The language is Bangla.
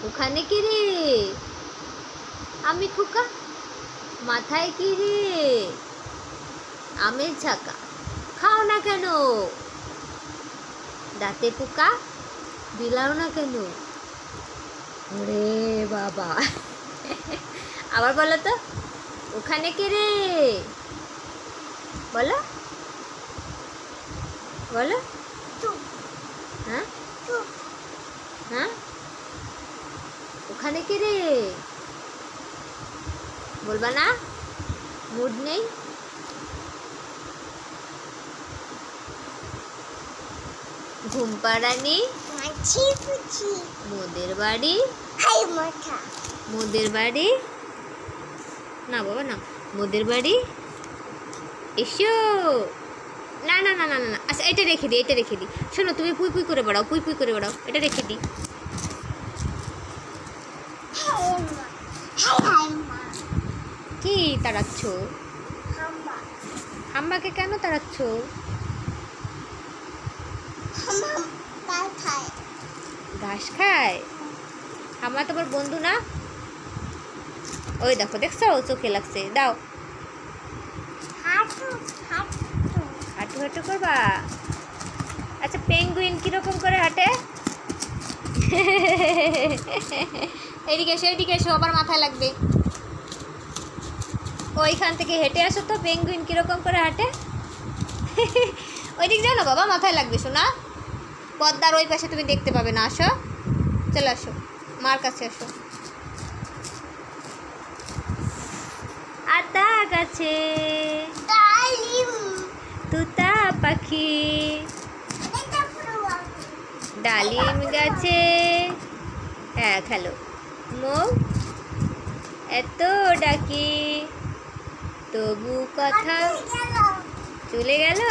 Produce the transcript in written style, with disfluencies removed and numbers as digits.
ওখানে কি রে? আমি খোকা, মাথায় কি রে? আমের ঝাঁকা, খাও না কেন? দাঁতে পোকা, বিলাও না কেন? ওরে বাবা। আবার বলো তো, ওখানে কে রে? বলো বলো। হ্যাঁ হ্যাঁ, ওখানে কে রে? বলবা না? মুড নেই? ঘুম পাড়ানি মোদের বাড়ি, মোদের বাড়ি না বাবা না, মোদের বাড়ি এসো। না না না না না, আচ্ছা এটা রেখে দিই, এটা রেখে দিই। শোনো, তুমি পুই পুই করে বেড়াও, পুই পুই করে বেড়াও, এটা রেখে দিই। কি তাড়াচ্ছ? হাম্বাকে কেন তাড়াচ্ছ? ঘাস খায়? হাম্বা তোমার বন্ধু না? ওই দেখো, দেখছো চোখে লাগছে, দাও। হাঁটু হাঁটু করবা? আচ্ছা, পেঙ্গুইন কিরকম করে হাঁটে? এদিকে এসো, এদিকে এসো, আবার মাথায় লাগবে। ওইখান থেকে হেঁটে আসো তো, পেঙ্গুইন কিরকম করে হাঁটে। ওই দিক যাও না বাবা, মাথায় লাগবে শোনা। পদ্মার ওই পাশে তুমি দেখতে পাবে না, আসো, চলে আসো, মার কাছে আসো। আতা গাছে তুতা পাখি, ডালিম গাছে হ্যাঁ খেলো মৌ, এত ডাকি তবু কথা চলে গেল।